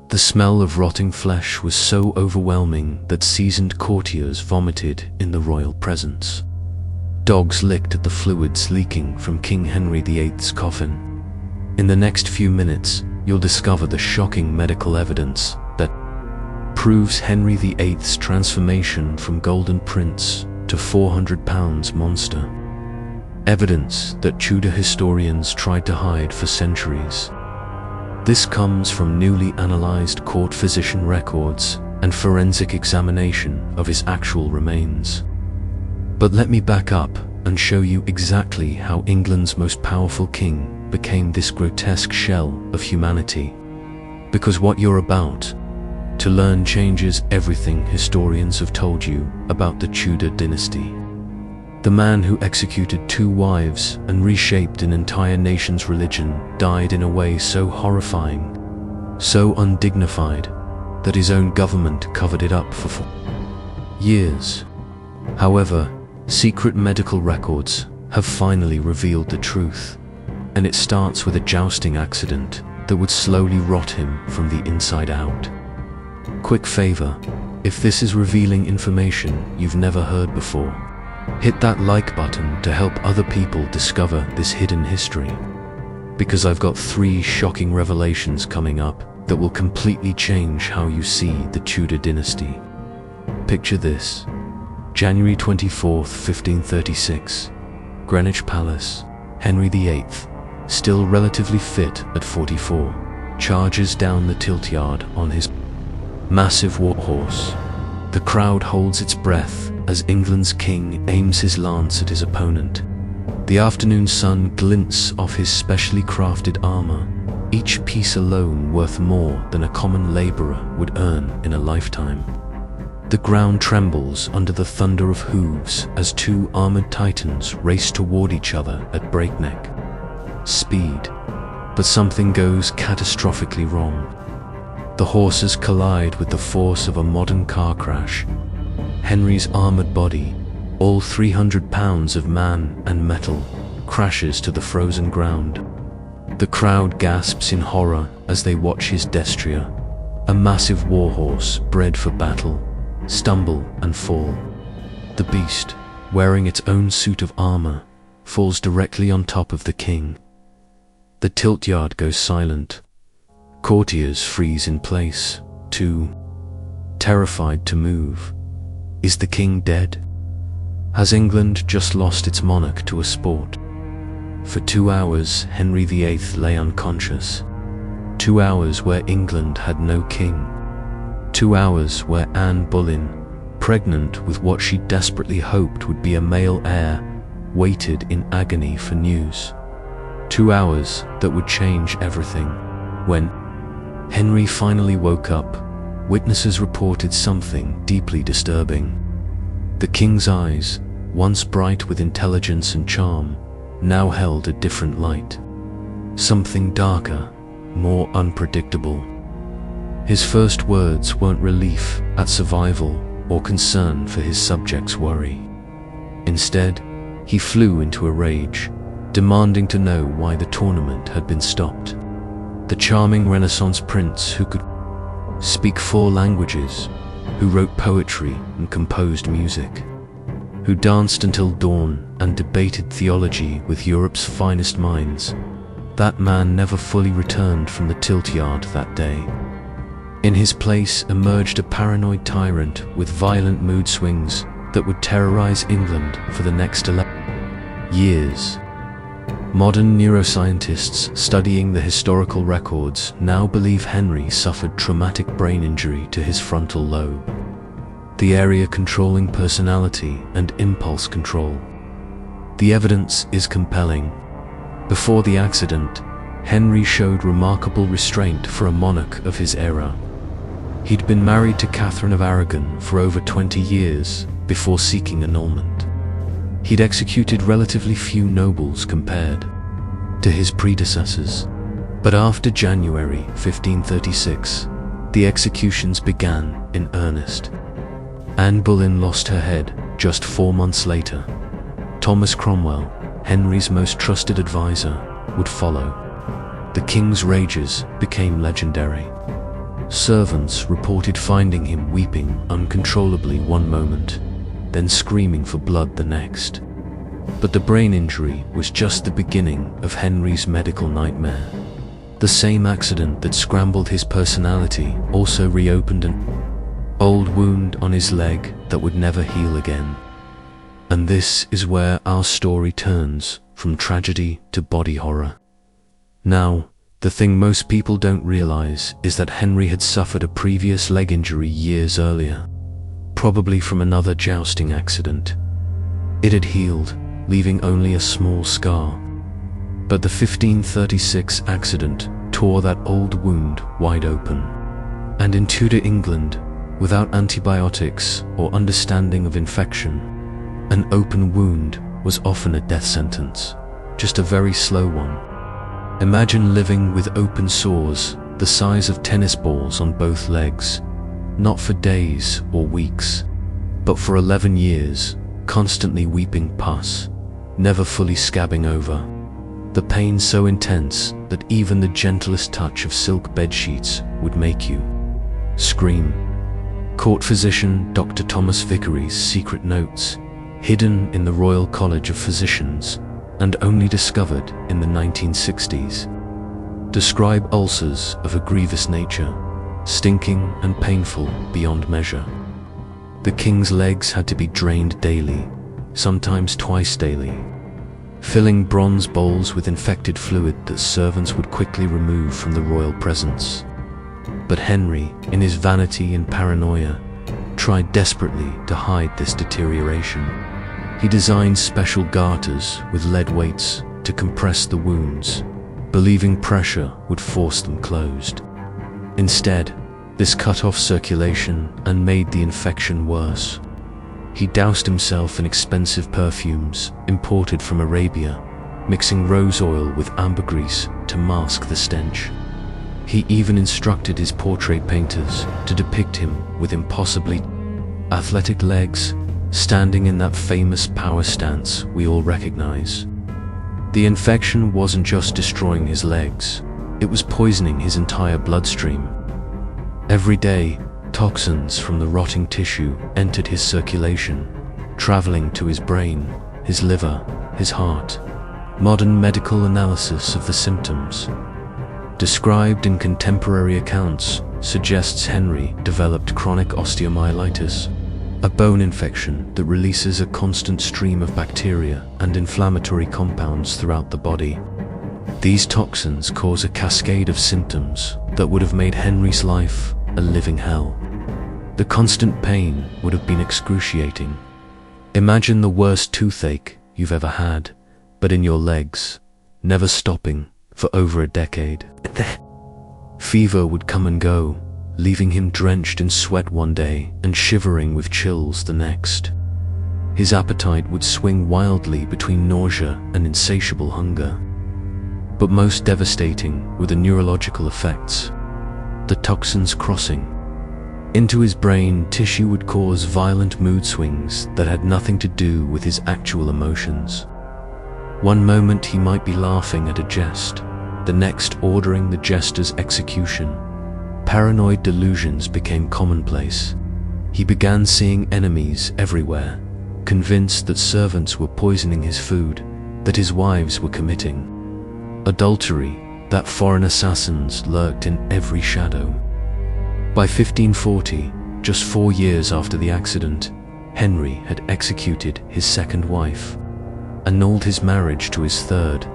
The smell of rotting flesh was so overwhelming that seasoned courtiers vomited in the royal presence. Dogs licked at the fluids leaking from King Henry VIII's coffin. In the next few minutes, you'll discover the shocking medical evidence that proves Henry VIII's transformation from Golden Prince to 400-pound monster. Evidence that Tudor historians tried to hide for centuries. This comes from newly analyzed court physician records and forensic examination of his actual remains. But let me back up and show you exactly how England's most powerful king became this grotesque shell of humanity. Because what you're about to learn changes everything historians have told you about the Tudor dynasty. The man who executed 2 wives and reshaped an entire nation's religion died in a way so horrifying, so undignified, that his own government covered it up for 4 years. However, secret medical records have finally revealed the truth, and it starts with a jousting accident that would slowly rot him from the inside out. Quick favor, if this is revealing information you've never heard before, hit that like button to help other people discover this hidden history. Because I've got 3 shocking revelations coming up that will completely change how you see the Tudor dynasty. Picture this. January 24th, 1536. Greenwich Palace. Henry VIII, still relatively fit at 44, charges down the Tiltyard on his massive war horse. The crowd holds its breath as England's king aims his lance at his opponent. The afternoon sun glints off his specially crafted armor, each piece alone worth more than a common laborer would earn in a lifetime. The ground trembles under the thunder of hooves as 2 armored titans race toward each other at breakneck speed. But something goes catastrophically wrong. The horses collide with the force of a modern car crash. Henry's armored body, all 300 pounds of man and metal, crashes to the frozen ground. The crowd gasps in horror as they watch his destrier, a massive warhorse bred for battle, stumble and fall. The beast, wearing its own suit of armor, falls directly on top of the king. The Tiltyard goes silent. Courtiers freeze in place, too terrified to move. Is the king dead? Has England just lost its monarch to a sport? For 2 hours, Henry VIII lay unconscious. 2 hours where England had no king. 2 hours where Anne Boleyn, pregnant with what she desperately hoped would be a male heir, waited in agony for news. 2 hours that would change everything. When Henry finally woke up, witnesses reported something deeply disturbing. The king's eyes, once bright with intelligence and charm, now held a different light. Something darker, more unpredictable. His first words weren't relief at survival or concern for his subjects' worry. Instead, he flew into a rage, demanding to know why the tournament had been stopped. The charming Renaissance prince who could speak 4 languages, who wrote poetry and composed music, who danced until dawn and debated theology with Europe's finest minds, that man never fully returned from the Tiltyard that day. In his place emerged a paranoid tyrant with violent mood swings that would terrorize England for the next 11 years. Modern neuroscientists studying the historical records now believe Henry suffered traumatic brain injury to his frontal lobe, the area controlling personality and impulse control. The evidence is compelling. Before the accident, Henry showed remarkable restraint for a monarch of his era. He'd been married to Catherine of Aragon for over 20 years before seeking annulment. He'd executed relatively few nobles compared to his predecessors. But after January 1536, the executions began in earnest. Anne Boleyn lost her head just 4 months later. Thomas Cromwell, Henry's most trusted advisor, would follow. The king's rages became legendary. Servants reported finding him weeping uncontrollably one moment, then screaming for blood the next. But the brain injury was just the beginning of Henry's medical nightmare. The same accident that scrambled his personality also reopened an old wound on his leg that would never heal again. And this is where our story turns from tragedy to body horror. Now, the thing most people don't realize is that Henry had suffered a previous leg injury years earlier, probably from another jousting accident. It had healed, leaving only a small scar. But the 1536 accident tore that old wound wide open. And in Tudor England, without antibiotics or understanding of infection, an open wound was often a death sentence, just a very slow one. Imagine living with open sores the size of tennis balls on both legs, not for days or weeks, but for 11 years, constantly weeping pus, never fully scabbing over. The pain so intense that even the gentlest touch of silk bedsheets would make you scream. Court physician Dr. Thomas Vickery's secret notes, hidden in the Royal College of Physicians and only discovered in the 1960s, describe ulcers of a grievous nature, stinking and painful beyond measure. The king's legs had to be drained daily, sometimes twice daily, filling bronze bowls with infected fluid that servants would quickly remove from the royal presence. But Henry, in his vanity and paranoia, tried desperately to hide this deterioration. He designed special garters with lead weights to compress the wounds, believing pressure would force them closed. Instead, this cut off circulation and made the infection worse. He doused himself in expensive perfumes imported from Arabia, mixing rose oil with ambergris to mask the stench. He even instructed his portrait painters to depict him with impossibly athletic legs, standing in that famous power stance we all recognize. The infection wasn't just destroying his legs, it was poisoning his entire bloodstream. Every day, toxins from the rotting tissue entered his circulation, traveling to his brain, his liver, his heart. Modern medical analysis of the symptoms, described in contemporary accounts, suggests Henry developed chronic osteomyelitis, a bone infection that releases a constant stream of bacteria and inflammatory compounds throughout the body. These toxins cause a cascade of symptoms that would have made Henry's life a living hell. The constant pain would have been excruciating. Imagine the worst toothache you've ever had, but in your legs, never stopping for over a decade. Fever would come and go, leaving him drenched in sweat one day and shivering with chills the next. His appetite would swing wildly between nausea and insatiable hunger. But most devastating were the neurological effects. The toxins crossing into his brain tissue would cause violent mood swings that had nothing to do with his actual emotions. One moment he might be laughing at a jest, the next ordering the jester's execution. Paranoid delusions became commonplace. He began seeing enemies everywhere, convinced that servants were poisoning his food, that his wives were committing adultery, that foreign assassins lurked in every shadow. By 1540, just 4 years after the accident, Henry had executed his second wife, annulled his marriage to his third,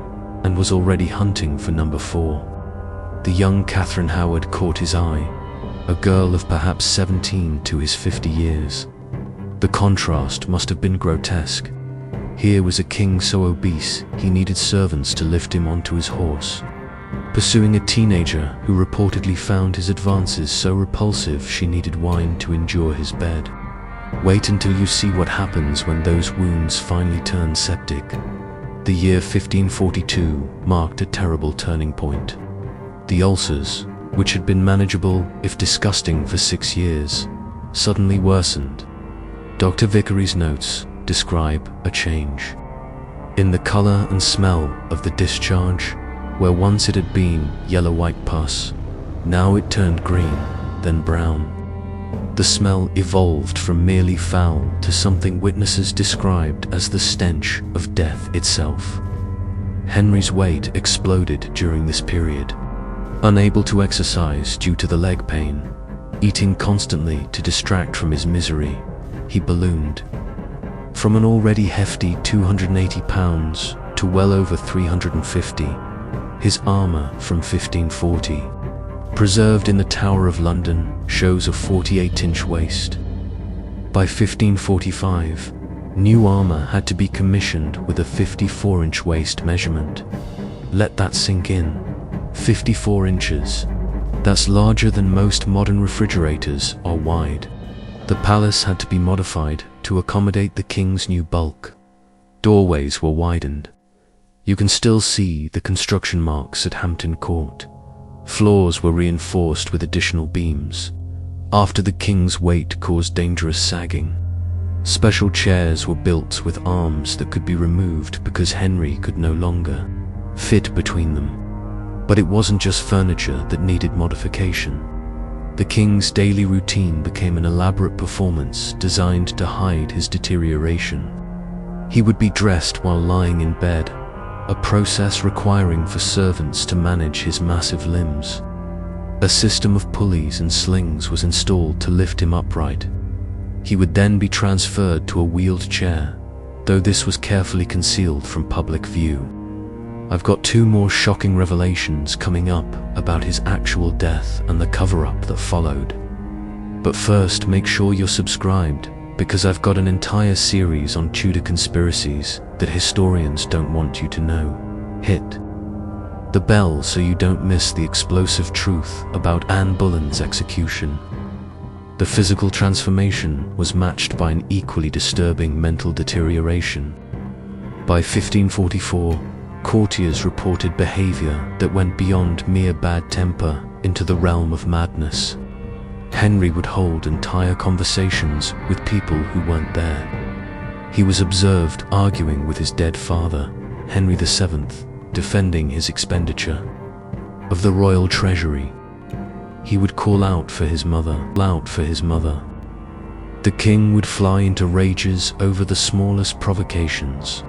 and was already hunting for number 4. The young Catherine Howard caught his eye, a girl of perhaps 17 to his 50 years. The contrast must have been grotesque. Here was a king so obese he needed servants to lift him onto his horse, pursuing a teenager who reportedly found his advances so repulsive she needed wine to endure his bed. Wait until you see what happens when those wounds finally turn septic. The year 1542 marked a terrible turning point. The ulcers, which had been manageable if disgusting for 6 years, suddenly worsened. Dr. Vickery's notes describe a change in the color and smell of the discharge. Where once it had been yellow-white pus, now it turned green, then brown. The smell evolved from merely foul to something witnesses described as the stench of death itself. Henry's weight exploded during this period. Unable to exercise due to the leg pain, eating constantly to distract from his misery, he ballooned. From an already hefty 280 pounds to well over 350, his armour from 1540, preserved in the Tower of London, shows a 48-inch waist. By 1545, new armour had to be commissioned with a 54-inch waist measurement. Let that sink in. 54 inches. That's larger than most modern refrigerators are wide. The palace had to be modified to accommodate the king's new bulk. Doorways were widened. You can still see the construction marks at Hampton Court. Floors were reinforced with additional beams, after the king's weight caused dangerous sagging. Special chairs were built with arms that could be removed because Henry could no longer fit between them. But it wasn't just furniture that needed modification. The king's daily routine became an elaborate performance designed to hide his deterioration. He would be dressed while lying in bed, a process requiring for servants to manage his massive limbs. A system of pulleys and slings was installed to lift him upright. He would then be transferred to a wheeled chair, though this was carefully concealed from public view. I've got 2 more shocking revelations coming up about his actual death and the cover-up that followed. But first, make sure you're subscribed, because I've got an entire series on Tudor conspiracies that historians don't want you to know. Hit the bell so you don't miss the explosive truth about Anne Boleyn's execution. The physical transformation was matched by an equally disturbing mental deterioration. By 1544, courtiers reported behavior that went beyond mere bad temper into the realm of madness. Henry would hold entire conversations with people who weren't there. He was observed arguing with his dead father, Henry VII, defending his expenditure of the royal treasury. He would call out for his mother. The king would fly into rages over the smallest provocations.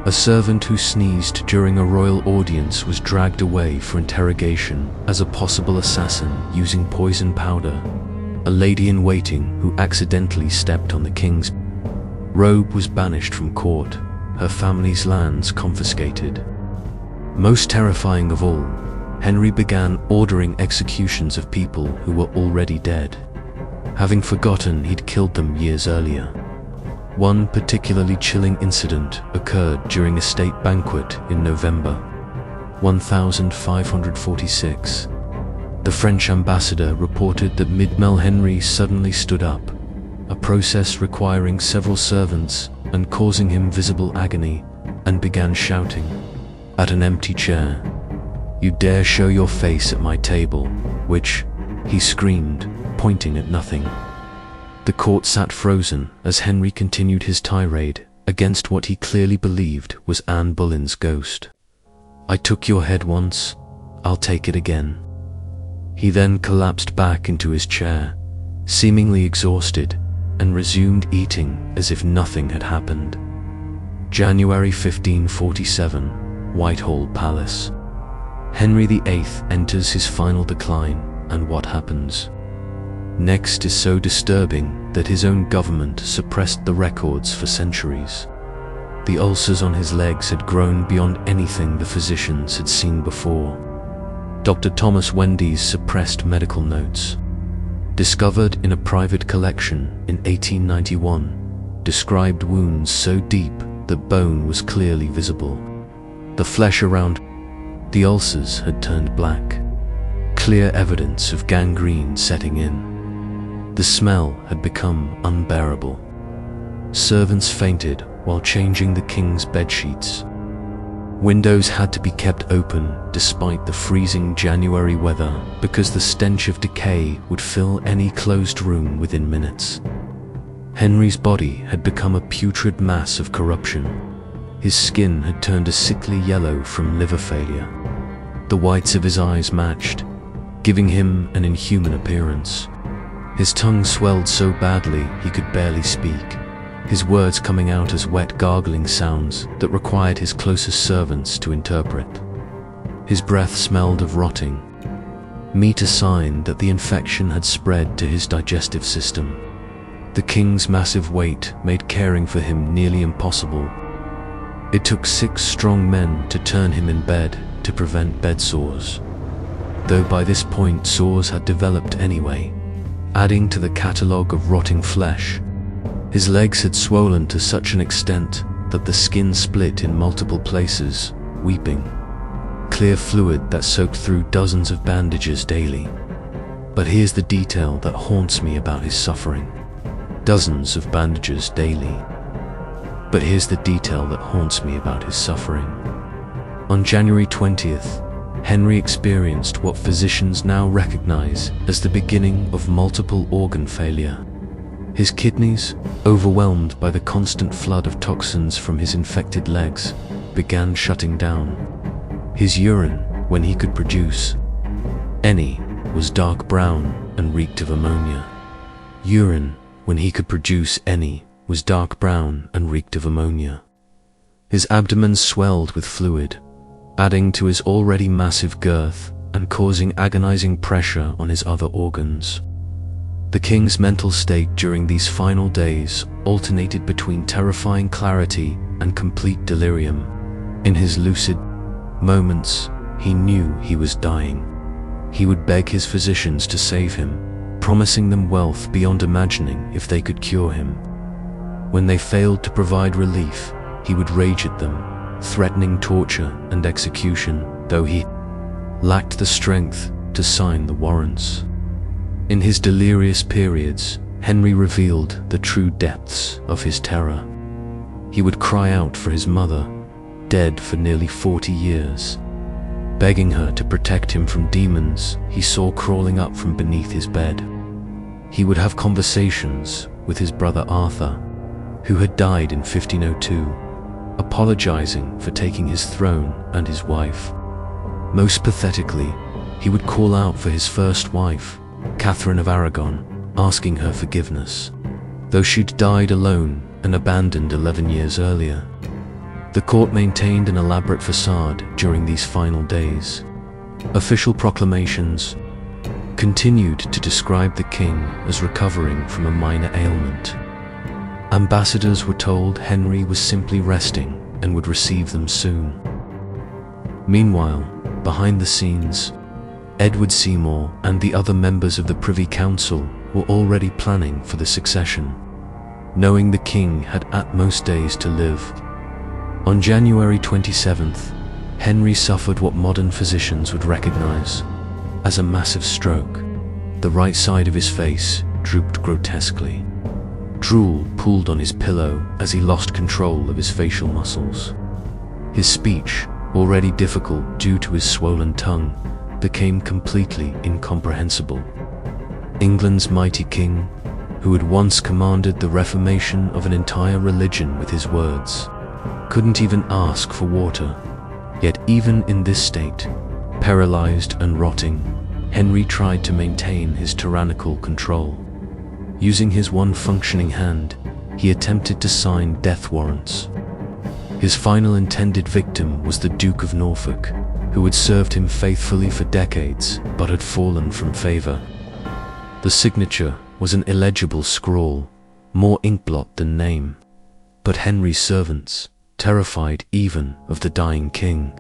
A servant who sneezed during a royal audience was dragged away for interrogation as a possible assassin using poison powder. A lady-in-waiting who accidentally stepped on the king's robe was banished from court, her family's lands confiscated. Most terrifying of all, Henry began ordering executions of people who were already dead, having forgotten he'd killed them years earlier. One particularly chilling incident occurred during a state banquet in November 1546. The French ambassador reported that mid-meal Henry suddenly stood up, a process requiring several servants and causing him visible agony, and began shouting at an empty chair, "You dare show your face at my table," which, he screamed, pointing at nothing. The court sat frozen as Henry continued his tirade against what he clearly believed was Anne Boleyn's ghost. "I took your head once, I'll take it again." He then collapsed back into his chair, seemingly exhausted, and resumed eating as if nothing had happened. January 1547, Whitehall Palace. Henry VIII enters his final decline, and what happens next is so disturbing that his own government suppressed the records for centuries. The ulcers on his legs had grown beyond anything the physicians had seen before. Dr. Thomas Wendy's suppressed medical notes, discovered in a private collection in 1891, described wounds so deep that bone was clearly visible. The flesh around the ulcers had turned black, clear evidence of gangrene setting in. The smell had become unbearable. Servants fainted while changing the king's bedsheets. Windows had to be kept open despite the freezing January weather because the stench of decay would fill any closed room within minutes. Henry's body had become a putrid mass of corruption. His skin had turned a sickly yellow from liver failure. The whites of his eyes matched, giving him an inhuman appearance. His tongue swelled so badly he could barely speak, his words coming out as wet gargling sounds that required his closest servants to interpret. His breath smelled of rotting meat, a sign that the infection had spread to his digestive system. The king's massive weight made caring for him nearly impossible. It took 6 strong men to turn him in bed to prevent bed sores, though by this point sores had developed anyway, adding to the catalogue of rotting flesh. His legs had swollen to such an extent that the skin split in multiple places, weeping clear fluid that soaked through dozens of bandages daily. But here's the detail that haunts me about his suffering. Dozens of bandages daily. But here's the detail that haunts me about his suffering. On January 20th, Henry experienced what physicians now recognize as the beginning of multiple organ failure. His kidneys, overwhelmed by the constant flood of toxins from his infected legs, began shutting down. His urine, when he could produce any, was dark brown and reeked of ammonia. Urine, when he could produce any, was dark brown and reeked of ammonia. His abdomen swelled with fluid, adding to his already massive girth and causing agonizing pressure on his other organs. The king's mental state during these final days alternated between terrifying clarity and complete delirium. In his lucid moments, he knew he was dying. He would beg his physicians to save him, promising them wealth beyond imagining if they could cure him. When they failed to provide relief, he would rage at them, threatening torture and execution, though he lacked the strength to sign the warrants. In his delirious periods, Henry revealed the true depths of his terror. He would cry out for his mother, dead for nearly 40 years, begging her to protect him from demons he saw crawling up from beneath his bed. He would have conversations with his brother Arthur, who had died in 1502, apologizing for taking his throne and his wife. Most pathetically, he would call out for his first wife, Catherine of Aragon, asking her forgiveness, though she'd died alone and abandoned 11 years earlier. The court maintained an elaborate facade during these final days. Official proclamations continued to describe the king as recovering from a minor ailment. Ambassadors were told Henry was simply resting and would receive them soon. Meanwhile, behind the scenes, Edward Seymour and the other members of the Privy Council were already planning for the succession, knowing the king had at most days to live. On January 27th, Henry suffered what modern physicians would recognize as a massive stroke. The right side of his face drooped grotesquely. Drool pooled on his pillow as he lost control of his facial muscles. His speech, already difficult due to his swollen tongue, became completely incomprehensible. England's mighty king, who had once commanded the reformation of an entire religion with his words, couldn't even ask for water. Yet even in this state, paralyzed and rotting, Henry tried to maintain his tyrannical control. Using his one functioning hand, he attempted to sign death warrants. His final intended victim was the Duke of Norfolk, who had served him faithfully for decades but had fallen from favor. The signature was an illegible scrawl, more inkblot than name. But Henry's servants, terrified even of the dying king,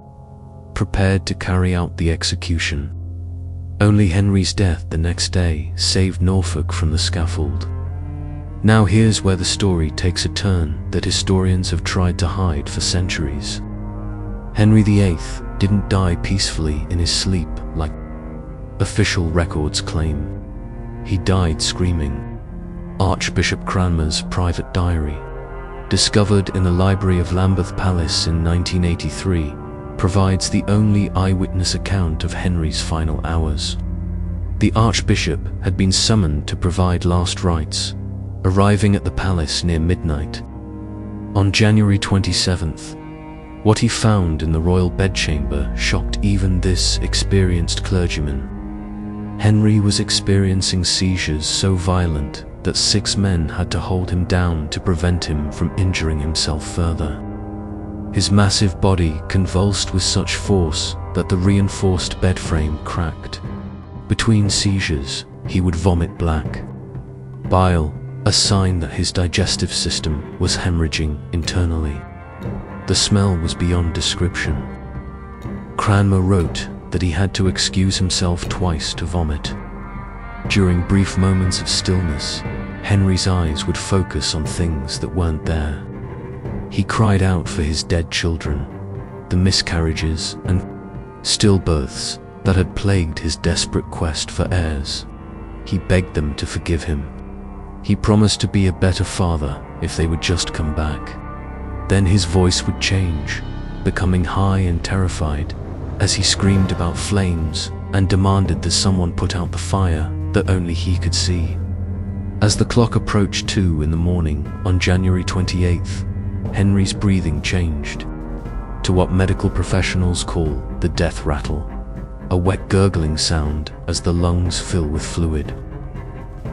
prepared to carry out the execution. Only Henry's death the next day saved Norfolk from the scaffold. Now here's where the story takes a turn that historians have tried to hide for centuries. Henry VIII didn't die peacefully in his sleep like official records claim. He died screaming. Archbishop Cranmer's private diary, discovered in the library of Lambeth Palace in 1983, provides the only eyewitness account of Henry's final hours. The Archbishop had been summoned to provide last rites, arriving at the palace near midnight. On January 27th, what he found in the royal bedchamber shocked even this experienced clergyman. Henry was experiencing seizures so violent that 6 men had to hold him down to prevent him from injuring himself further. His massive body convulsed with such force that the reinforced bed frame cracked. Between seizures, he would vomit black bile, a sign that his digestive system was hemorrhaging internally. The smell was beyond description. Cranmer wrote that he had to excuse himself twice to vomit. During brief moments of stillness, Henry's eyes would focus on things that weren't there. He cried out for his dead children, the miscarriages and stillbirths that had plagued his desperate quest for heirs. He begged them to forgive him. He promised to be a better father if they would just come back. Then his voice would change, becoming high and terrified, as he screamed about flames and demanded that someone put out the fire that only he could see. As the clock approached 2 in the morning on January 28th, Henry's breathing changed to what medical professionals call the death rattle, a wet gurgling sound as the lungs fill with fluid.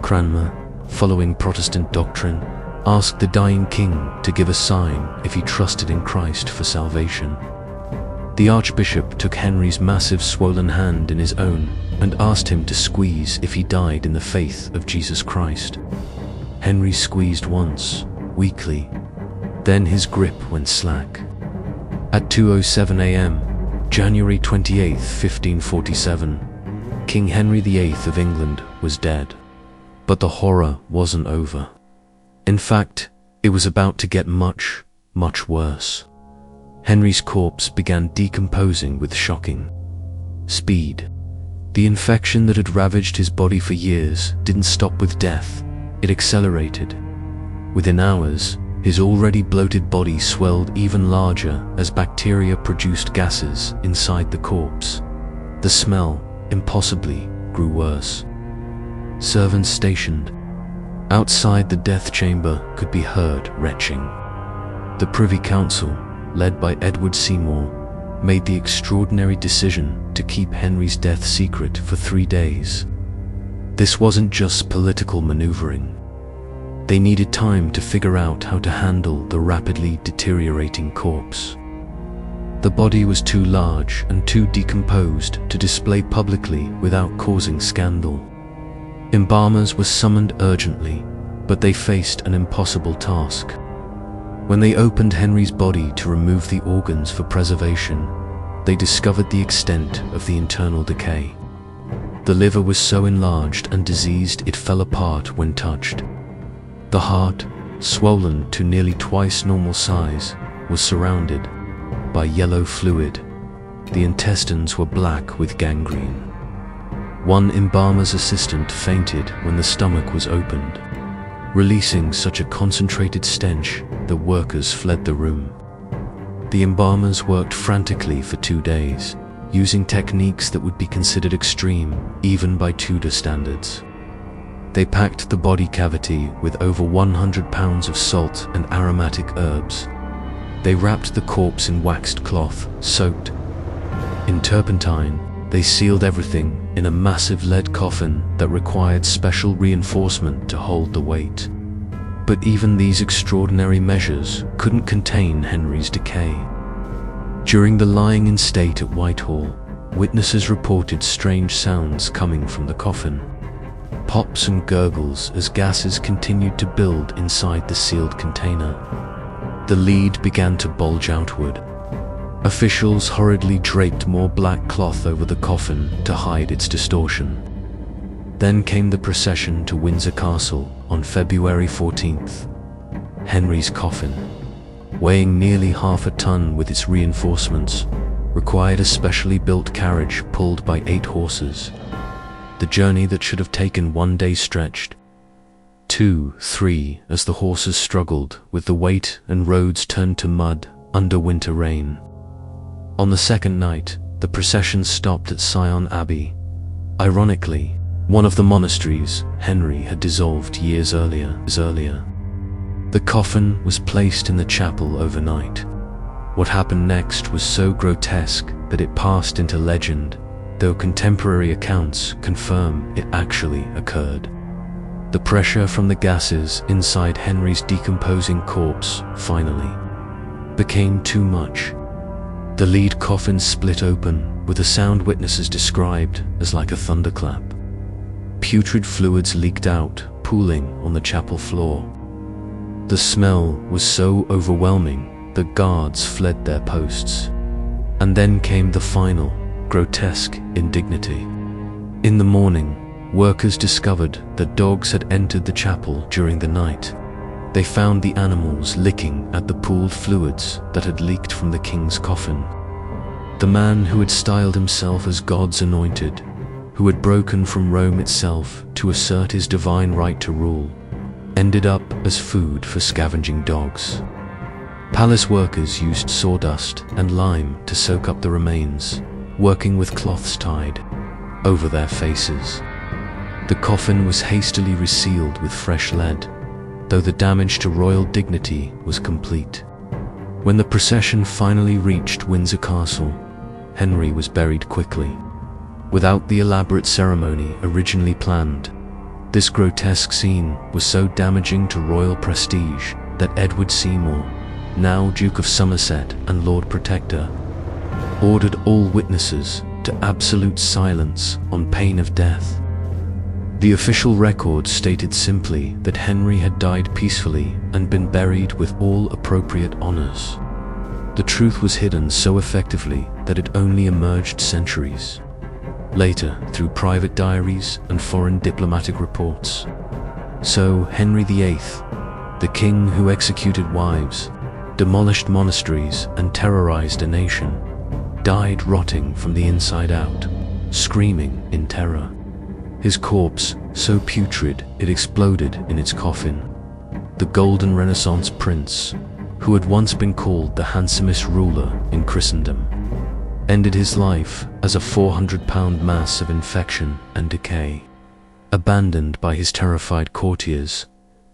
Cranmer, following Protestant doctrine, asked the dying king to give a sign if he trusted in Christ for salvation. The archbishop took Henry's massive swollen hand in his own and asked him to squeeze if he died in the faith of Jesus Christ. Henry squeezed once, weakly. Then his grip went slack. At 2:07 a.m., January 28, 1547, King Henry VIII of England was dead. But the horror wasn't over. In fact, it was about to get much, much worse. Henry's corpse began decomposing with shocking speed. The infection that had ravaged his body for years didn't stop with death, it accelerated. Within hours, his already bloated body swelled even larger as bacteria produced gases inside the corpse. The smell, impossibly, grew worse. Servants stationed outside the death chamber could be heard retching. The Privy Council, led by Edward Seymour, made the extraordinary decision to keep Henry's death secret for 3 days. This wasn't just political maneuvering. They needed time to figure out how to handle the rapidly deteriorating corpse. The body was too large and too decomposed to display publicly without causing scandal. Embalmers were summoned urgently, but they faced an impossible task. When they opened Henry's body to remove the organs for preservation, they discovered the extent of the internal decay. The liver was so enlarged and diseased it fell apart when touched. The heart, swollen to nearly twice normal size, was surrounded by yellow fluid. The intestines were black with gangrene. One embalmer's assistant fainted when the stomach was opened, releasing such a concentrated stench that workers fled the room. The embalmers worked frantically for 2 days, using techniques that would be considered extreme even by Tudor standards. They packed the body cavity with over 100 pounds of salt and aromatic herbs. They wrapped the corpse in waxed cloth, soaked in turpentine. They sealed everything in a massive lead coffin that required special reinforcement to hold the weight. But even these extraordinary measures couldn't contain Henry's decay. During the lying in state at Whitehall, witnesses reported strange sounds coming from the coffin. Pops and gurgles as gases continued to build inside the sealed container. The lead began to bulge outward. Officials hurriedly draped more black cloth over the coffin to hide its distortion. Then came the procession to Windsor Castle on February 14th. Henry's coffin, weighing nearly half a ton with its reinforcements, required a specially built carriage pulled by 8 horses. The journey that should have taken 1 day stretched 2, 3 as the horses struggled with the weight and roads turned to mud under winter rain. On the second night, the procession stopped at Sion Abbey. Ironically, one of the monasteries Henry had dissolved years earlier. The coffin was placed in the chapel overnight. What happened next was so grotesque that it passed into legend. though contemporary accounts confirm it actually occurred. The pressure from the gases inside Henry's decomposing corpse finally became too much. The lead coffin split open with a sound witnesses described as like a thunderclap. Putrid fluids leaked out, pooling on the chapel floor. The smell was so overwhelming that guards fled their posts. And then came the final, grotesque indignity. In the morning, workers discovered that dogs had entered the chapel during the night. They found the animals licking at the pooled fluids that had leaked from the king's coffin. The man who had styled himself as God's anointed, who had broken from Rome itself to assert his divine right to rule, ended up as food for scavenging dogs. Palace workers used sawdust and lime to soak up the remains, working with cloths tied over their faces. The coffin was hastily resealed with fresh lead, though the damage to royal dignity was complete. When the procession finally reached Windsor Castle, Henry was buried quickly, without the elaborate ceremony originally planned. This grotesque scene was so damaging to royal prestige that Edward Seymour, now Duke of Somerset and Lord Protector, ordered all witnesses to absolute silence on pain of death. The official record stated simply that Henry had died peacefully and been buried with all appropriate honors. The truth was hidden so effectively that it only emerged centuries later through private diaries and foreign diplomatic reports. So Henry VIII, the king who executed wives, demolished monasteries and terrorized a nation, died rotting from the inside out, screaming in terror. His corpse, so putrid it exploded in its coffin. The Golden Renaissance prince, who had once been called the handsomest ruler in Christendom, ended his life as a 400-pound mass of infection and decay. Abandoned by his terrified courtiers,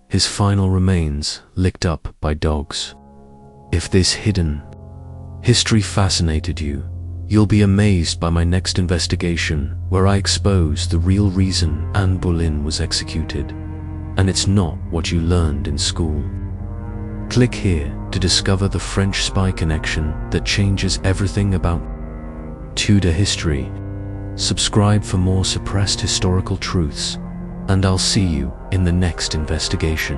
his final remains licked up by dogs. If this hidden history fascinated you, you'll be amazed by my next investigation, where I expose the real reason Anne Boleyn was executed, and it's not what you learned in school. Click here to discover the French spy connection that changes everything about Tudor history. Subscribe for more suppressed historical truths, and I'll see you in the next investigation.